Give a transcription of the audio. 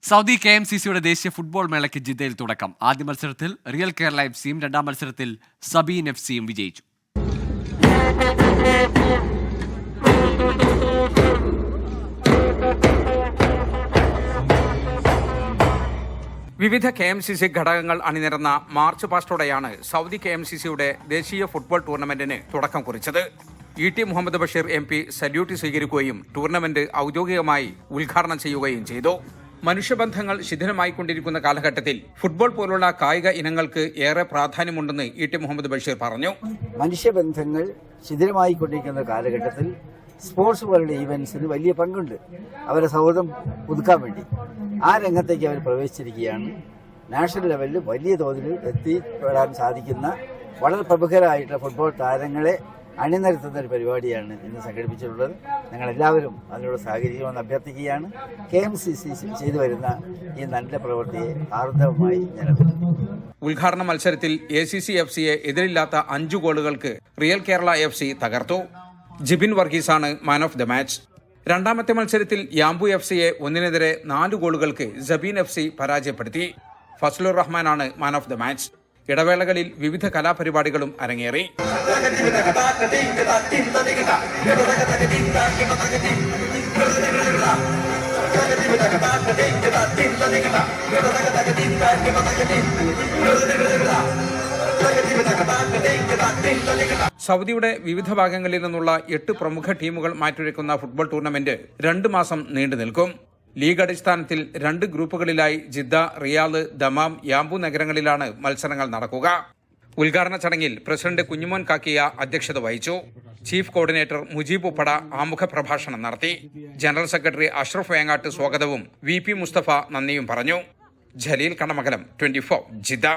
Saudi KMCCയുടെ ദേശീയ football മേളയ്ക്ക് ജിദ്ദയിൽ തുടക്കം. ആദ്യ മത്സരത്തിൽ റിയൽ കേരള FC-യും രണ്ടാം മത്സരത്തിൽ സബീൻ FC-യും വിജയിച്ചു. വിവിധ KMCC ഘടകങ്ങൾ അണിനിരന്ന മാർച്ച് പാസ്റ്റോടെയാണ് സൗദി KMCCയുടെ ദേശീയ ഫുട്ബോൾ ടൂർണമെന്റിന് തുടക്കം കുറിച്ചത്. ET Muhammad Basheer MP salute സ്വീകരിക്കുകയും ടൂർണമെന്റ് ഔദ്യോഗികമായി ഉദ്ഘാടനം ചെയ്യുകയും ചെയ്തു. മനുഷ്യബന്ധങ്ങൾ ശിഥിലമായിക്കൊണ്ടിരിക്കുന്ന കാലഘട്ടത്തിൽ ഫുട്ബോൾ പോലുള്ള കായിക ഇനങ്ങൾക്ക് ഏറെ പ്രാധാന്യമുണ്ടെന്ന് ET മുഹമ്മദ് ബഷീർ പറഞ്ഞു. മനുഷ്യബന്ധങ്ങൾ ശിഥിലമായിക്കൊണ്ടിരിക്കുന്ന കാലഘട്ടത്തിൽ സ്പോർട്സ് പോലുള്ള ഈവന്റ്സിന് വലിയ പങ്കുണ്ട്. അവരെ സൗഹൃദം പുതുക്കാൻ വേണ്ടി ആ രംഗത്തേക്ക് അവർ പ്രവേശിച്ചിരിക്കുകയാണ്. നാഷണൽ ലെവലിൽ വലിയ തോതിൽ എത്തിപ്പെടാൻ സാധിക്കുന്ന വളരെ പ്രമുഖരായിട്ടുള്ള ഫുട്ബോൾ താരങ്ങളെ അണിനിരത്തുന്ന ഒരു പരിപാടിയാണ് ഇന്ന് സംഘടിപ്പിച്ചിട്ടുള്ളത്. ഞങ്ങളെല്ലാവരും അതിനോട് സഹകരിക്കണമെന്ന് അഭ്യർത്ഥിക്കുകയാണ്. KMCC ചെയ്തു വരുന്ന ഈ നല്ല പ്രവൃത്തിയെ ആർദ്രമായി ഞാൻ അഭിനന്ദിക്കുന്നു. ഉദ്ഘാടന മത്സരത്തിൽ ACC FC-യെ എതിരില്ലാത്ത 5 ഗോളുകൾക്ക് റിയൽ കേരള FC തകർത്തു. ജിബിൻ വർഗീസാണ് മാൻ ഓഫ് ദ മാച്ച്. രണ്ടാമത്തെ മത്സരത്തിൽ യാംബു FC-യെ 1-നെതിരെ 4 ഗോളുകൾക്ക് സബീൻ FC പരാജയപ്പെടുത്തി. ഫസ്ലുർ റഹ്മാനാണ് മാൻ ഓഫ് ദ മാച്ച്. ഇടവേളകളിൽ വിവിധ കലാപരിപാടികളും അരങ്ങേറി. സൗദിയുടെ വിവിധ ഭാഗങ്ങളിൽ നിന്നുള്ള 8 പ്രമുഖ ടീമുകൾ മാറ്റുരയ്ക്കുന്ന ഫുട്ബോൾ ടൂർണമെന്റ് 2 മാസം നീണ്ടു നിൽക്കും. ലീഗ് അടിസ്ഥാനത്തിൽ 2 ഗ്രൂപ്പുകളിലായി ജിദ്ദ, റിയാദ്, ദമാം, യാംബു നഗരങ്ങളിലാണ് മത്സരങ്ങൾ നടക്കുക. ഉദ്ഘാടന ചടങ്ങിൽ പ്രസിഡന്റ് കുഞ്ഞുമോൻ കാക്കിയ അധ്യക്ഷത വഹിച്ചു. ചീഫ് കോർഡിനേറ്റർ മുജീബ് ഉപ്പട ആമുഖ പ്രഭാഷണം നടത്തി. ജനറൽ സെക്രട്ടറി അഷ്റഫ് വേങ്ങാട്ട് സ്വാഗതവും VP മുസ്തഫ നന്ദിയും പറഞ്ഞു. ജലീൽ കണമകലം, 24 ജിദ്ദ.